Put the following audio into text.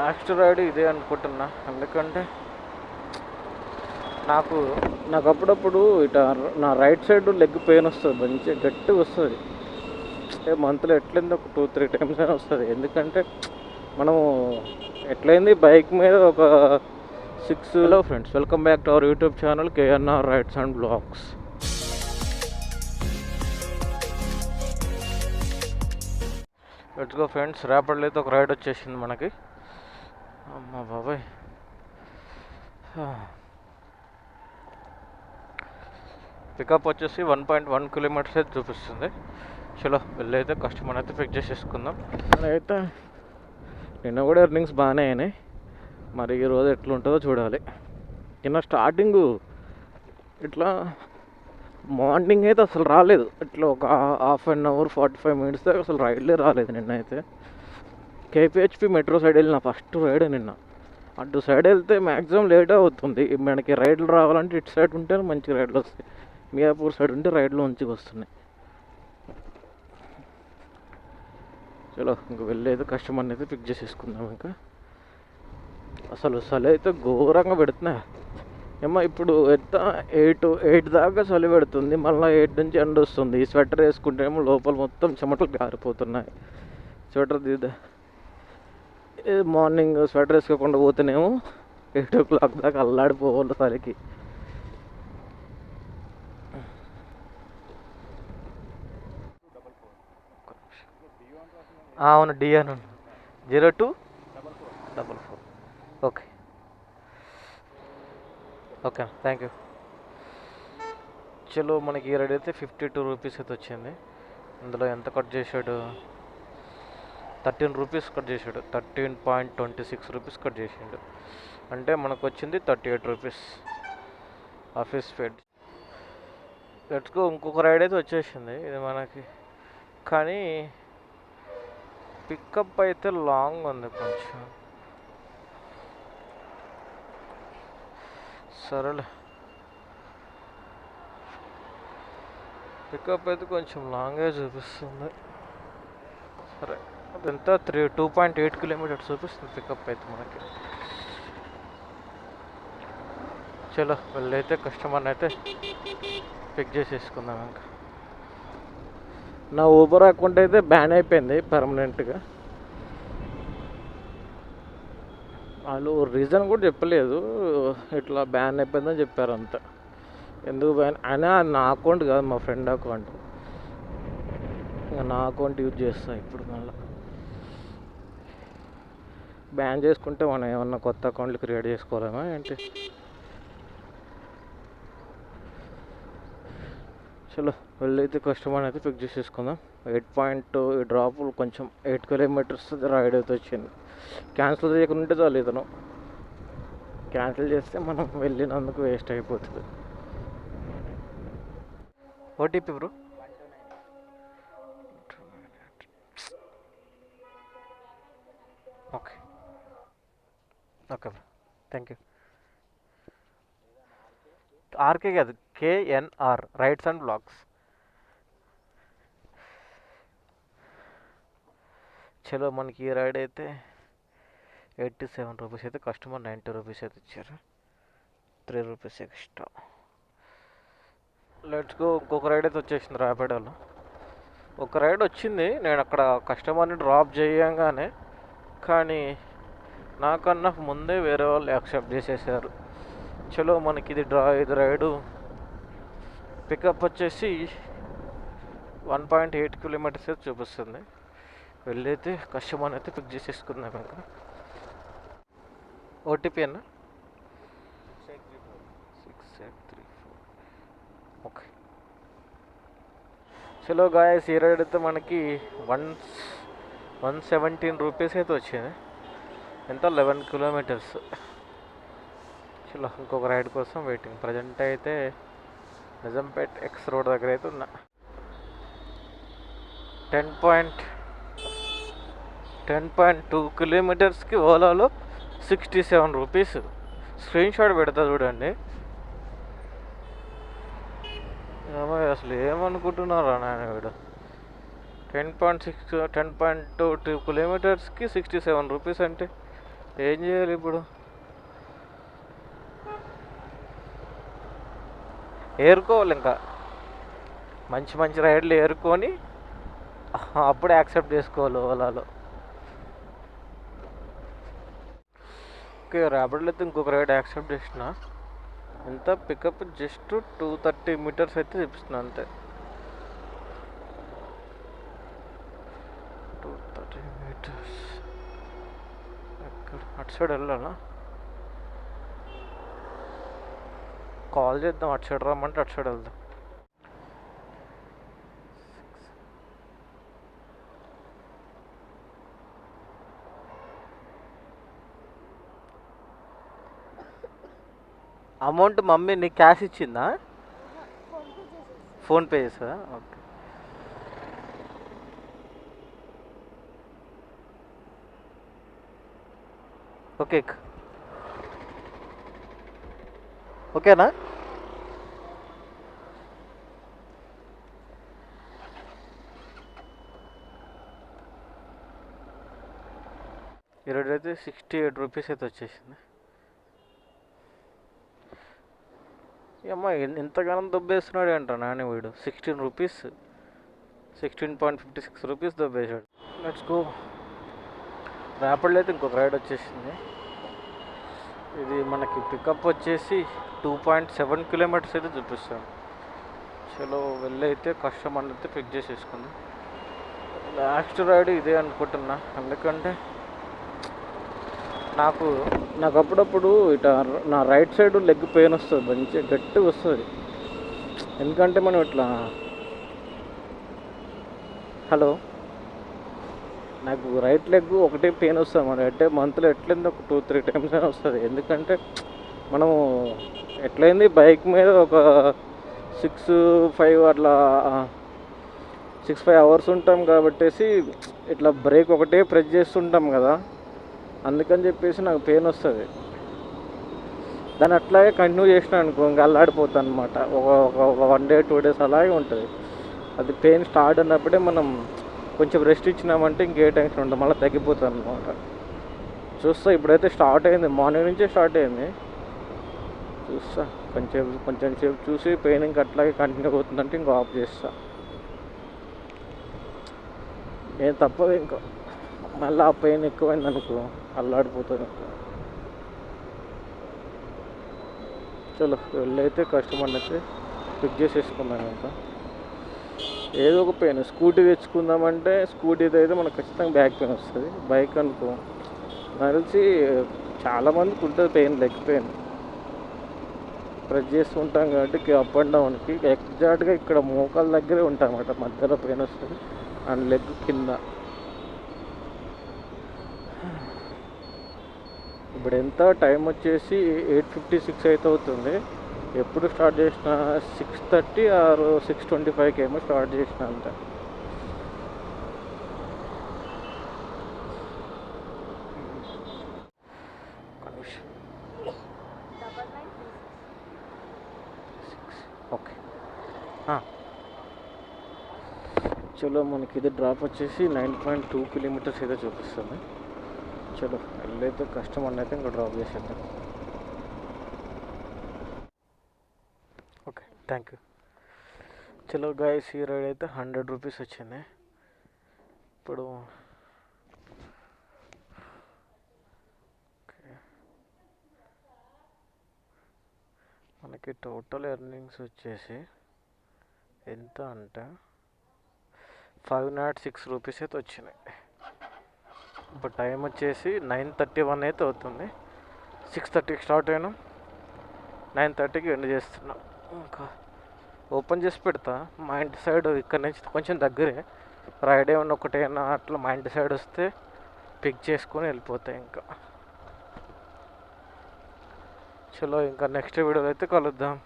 Last ride ఇదే అనుకుంటున్నా. ఎందుకంటే నాకు నాకు అప్పుడప్పుడు ఇట నా రైట్ సైడ్ లెగ్ పెయిన్ వస్తుంది, మంచిగా గట్టిగా వస్తుంది. మంత్లో ఎట్లయింది ఒక 2-3 టైమ్స్ అయినా వస్తుంది. ఎందుకంటే మనం ఎట్లయింది బైక్ మీద ఒక 6. Hello friends, welcome back to our YouTube channel KNR rides and vlogs. Let's go friends. రేపటిలో అయితే ఒక రైడ్ వచ్చేసింది మనకి. అమ్మా బాబాయ్, పికప్ వచ్చేసి 1.1 కిలోమీటర్స్ అయితే చూపిస్తుంది. చలో వెళ్ళి అయితే కస్టమర్ అయితే పిక్ చేసేసుకుందాం. అయితే నిన్న కూడా ఎర్నింగ్స్ బాగానే అయినాయి, మరి ఈరోజు ఎట్లుంటుందో చూడాలి. నిన్న స్టార్టింగు ఇట్లా మార్నింగ్ అయితే అసలు రాలేదు, ఇట్లా ఒక హాఫ్ అన్ అవర్ 45 మినిట్స్ దాకా అసలు రైడ్లే రాలేదు. నిన్న అయితే కేపీహెచ్పి మెట్రో సైడ్ వెళ్ళిన ఫస్ట్ రైడ్ నిన్న. అటు సైడ్ వెళ్తే మ్యాక్సిమం లేట్ అవుతుంది మనకి. రైడ్లు రావాలంటే ఇటు సైడ్ ఉంటే మంచి రైడ్లు వస్తాయి, మియాపూర్ సైడ్ ఉంటే రైడ్లు మంచిగా వస్తున్నాయి. చలో ఇంక వెళ్ళి అయితే కస్టమర్ని అయితే పిక్ చేసేసుకుందాం. ఇంకా అసలు చలి అయితే ఘోరంగా పెడుతున్నా ఏమో. ఇప్పుడు ఎంత 8 దాకా చలి పెడుతుంది, మళ్ళీ 8 నుంచి ఎండ వస్తుంది. ఈ స్వెటర్ వేసుకుంటేమో లోపల మొత్తం చెమటలు గారిపోతున్నాయి. స్వెటర్ మార్నింగ్ స్వెటర్ వేసుకోకుండా పోతేనేమో 8 o'clock దాకా అల్లాడిపోవాలి చలికి. అవును, డిఎన్ 0244. Okay okay, thank you. చలో మనకి ఈ రైడ్ అయితే 52 రూపీస్ అయితే వచ్చింది. అందులో ఎంత కట్ చేశాడు? 13 రూపీస్ కట్ చేశాడు. 13.26 రూపీస్ కట్ చేసాడు. అంటే మనకు వచ్చింది 38 rupees office fade. Let's go. ఇంకొక రైడ్ అయితే వచ్చేసింది ఇది మనకి, కానీ పికప్ అయితే లాంగ్ ఉంది కొంచెం. సరేలే, పికప్ అయితే కొంచెం లాంగే చూపిస్తుంది. సరే, అదంతా 2.8 కిలోమీటర్స్ చూపిస్తుంది పికప్ అయితే మనకి. చలో వెళ్ళైతే కస్టమర్ని అయితే పిక్ చేసేసుకుందాం. ఇంకా నా ఊబర్ అకౌంట్ అయితే బ్యాన్ అయిపోయింది పర్మనెంట్గా. వాళ్ళు రీజన్ కూడా చెప్పలేదు, ఇట్లా బ్యాన్ అయిపోయిందని చెప్పారు అంతా. ఎందుకు బ్యాన్ అయినా నా అకౌంట్ కాదు, మా ఫ్రెండ్ అకౌంట్. ఇంకా నా అకౌంట్ యూజ్ చేస్తా ఇప్పుడు. మళ్ళీ బ్యాన్ చేసుకుంటే మనం ఏమన్నా కొత్త అకౌంట్లు క్రియేట్ చేసుకోలేమా ఏంటి? చలో వెళ్ళైతే కస్టమర్ అయితే పిక్ చేసేసుకుందాం. 8.2 ఈ డ్రాప్ కొంచెం 8 కిలోమీటర్స్ రైడ్ అయితే వచ్చింది. క్యాన్సిల్ చేయకుండా చాలు. ఇతను క్యాన్సిల్ చేస్తే మనం వెళ్ళినందుకు వేస్ట్ అయిపోతుంది. OTP bro. Okay okay bro, thank you. RK కాదు, కేఎన్ఆర్ రైడ్స్ అండ్ బ్లాగ్స్. చలో మనకి ఈ రైడ్ అయితే 87 రూపీస్ అయితే, కస్టమర్ 90 రూపీస్ అయితే ఇచ్చారు, 3 రూపీస్ ఎక్స్ట్రా. Let's go. ఇంకొక రైడ్ అయితే వచ్చేసింది ర్యాపిడోలో. ఒక రైడ్ వచ్చింది, నేను అక్కడ కస్టమర్ని డ్రాప్ చేయంగానే, కానీ నాకన్నా ముందే వేరే వాళ్ళు యాక్సెప్ట్ చేసేసారు. చలో మనకి ఇది రైడు పికప్ వచ్చేసి 1.8 కిలోమీటర్స్ అయితే చూపిస్తుంది. వెళ్ళైతే కస్టమర్ అయితే పిక్ చేసేసుకుందాం. ఇంకా ఓటీపీ అన్న 6834. ఓకే. చలో గాయస్, ఈ రైడ్ అయితే మనకి 117 రూపీస్ అయితే వచ్చింది. ఎంత? 11 కిలోమీటర్స్. చలో ఇంకొక రైడ్ కోసం వెయిటింగ్. ప్రజెంట్ అయితే నిజంపేట్ ఎక్స్ రోడ్ దగ్గర అయితే ఉన్నా. 10.2 కిలోమీటర్స్కి ఓలాలో 67 రూపీస్. స్క్రీన్ షాట్ పెడతా చూడండి. అసలు ఏమనుకుంటున్నారా నాయన వీడు? 10.2 కిలోమీటర్స్కి 67 రూపీస్ అంటే ఏం చేయాలి ఇప్పుడు? ఏరుకోవాలి ఇంకా, మంచి మంచి రైడ్లు ఏరుకొని అప్పుడే యాక్సెప్ట్ చేసుకోవాలి ఓలాలో. ఓకే, ర్యాపిడ్లో అయితే ఇంకొక రైడ్ యాక్సెప్ట్ చేసిన. ఎంత పికప్ జస్ట్ 230 మీటర్స్ అయితే చూపిస్తున్నా అంతే. 230 మీటర్స్ ఎక్కడ? అటు సైడ్ వెళ్ళాలా? కాల్ చేద్దాం, అటు సైడ్ రమ్మంటే అటు సైడ్ వెళ్దాం. అమౌంట్ మమ్మీ నీకు క్యాష్ ఇచ్చిందా? ఫోన్పే చేసా. ఓకే, ఓకే ఓకేనా? ఈరోజు అయితే 68 రూపీస్ అయితే వచ్చేసింది. అమ్మ ఎంతగానో దొబ్బేస్తున్నాడు అంట నాని వీడు. 16 రూపీస్, 16.56 రూపీస్ దొబ్బేశాడు. Let's go. ర్యాపిడ్లో అయితే ఇంకొక రైడ్ వచ్చేసింది. ఇది మనకి పికప్ వచ్చేసి 2.7 కిలోమీటర్స్ అయితే చూపిస్తాను. చలో వెళ్ళైతే కస్టమర్ అయితే పిక్ చేసేసుకుంది. లాస్ట్ రైడ్ ఇదే అనుకుంటున్నా, ఎందుకంటే నాకు అప్పుడప్పుడు ఇట్లా నా రైట్ సైడ్ లెగ్ పెయిన్ వస్తుంది, మంచిగా గట్టిగా వస్తుంది. ఎందుకంటే మనం ఇట్లా హలో నాకు రైట్ లెగ్ ఒకటే పెయిన్ వస్తుంది మన అంటే మంత్లో ఎట్లయింది ఒక 2-3 టైమ్స్ అయినా వస్తుంది. ఎందుకంటే మనము ఎట్లయింది బైక్ మీద ఒక 6-5 అట్లా 6-5 అవర్స్ ఉంటాం కాబట్టేసి ఇట్లా బ్రేక్ ఒకటే ప్రెస్ చేస్తుంటాం కదా, అందుకని చెప్పేసి నాకు పెయిన్ వస్తుంది. దాన్ని అట్లాగే కంటిన్యూ చేసినా అనుకో ఇంకా అల్లాడిపోతాను అనమాట. ఒక 1 day 2 days అలాగే ఉంటుంది. అది పెయిన్ స్టార్ట్ అయినప్పుడే మనం కొంచెం రెస్ట్ ఇచ్చినామంటే ఇంకే టెన్షన్ ఉంటుంది, మళ్ళీ తగ్గిపోతుంది అనమాట. చూస్తా, ఇప్పుడైతే స్టార్ట్ అయింది, మార్నింగ్ నుంచే స్టార్ట్ అయింది. చూస్తా కొంచెం సేపు చూసి పెయిన్ ఇంకా అట్లాగే కంటిన్యూ అవుతుందంటే ఇంకా ఆఫ్ చేస్తా. ఏం తప్పదు, ఇంకా మళ్ళీ ఆ పెయిన్ ఎక్కువైంది అనుకో అల్లాడిపోతుంది. చలో వెళ్ళైతే కస్టమర్ని అయితే పిక్ చేసేసుకున్నాను. ఇంకా ఏదో ఒక పెయిన్, స్కూటీ తెచ్చుకుందామంటే స్కూటీతో అయితే మనకు ఖచ్చితంగా బ్యాక్ పెయిన్ వస్తుంది. బైక్ అనుకో నాకు తెలిసి చాలామందికి ఉంటుంది పెయిన్, లెగ్ పెయిన్. ప్రెస్ చేస్తూ ఉంటాం కాబట్టి అప్ అండ్ డౌన్కి ఎగ్జాక్ట్గా ఇక్కడ మోకాల దగ్గరే ఉంటాం అన్నమాట, మధ్యలో పెయిన్ వస్తుంది అండ్ లెగ్ కింద. ఇప్పుడు ఎంత టైం వచ్చేసి 8:56 అయితే అవుతుంది. ఎప్పుడు స్టార్ట్ చేసిన 6:30 ఆర్ 6:25కి ఏమో స్టార్ట్ చేసిన అంతే. ఓకే, చలో మనకి ఇది డ్రాప్ వచ్చేసి 9.2 కిలోమీటర్స్ అయితే చూపిస్తుంది. చలో వెళ్ళైతే కస్టమర్ని అయితే ఇంకా డ్రాప్ చేసేద్దాం. Okay, thank you. చలో గాయస్, ఈ రైడ్ అయితే 100 రూపీస్ వచ్చింది. ఇప్పుడు మనకి టోటల్ ఎర్నింగ్స్ వచ్చేసి ఎంత అంటే 506 రూపీస్ అయితే వచ్చినాయి. ఇప్పుడు టైం వచ్చేసి 9:31 అయితే అవుతుంది. 6:30కి స్టార్ట్ అయినాం, 9:30కి ఎండ్ చేస్తున్నాం. ఇంకా ఓపెన్ చేసి పెడతా. మా ఇంటి సైడ్ ఇక్కడ నుంచి కొంచెం దగ్గరే, రైడ్ ఏమన్నా ఒకటైనా అట్లా మా ఇంటి సైడ్ వస్తే పిక్ చేసుకొని వెళ్ళిపోతాయి. ఇంకా చలో ఇంకా నెక్స్ట్ వీడియోలో అయితే కలుద్దాం.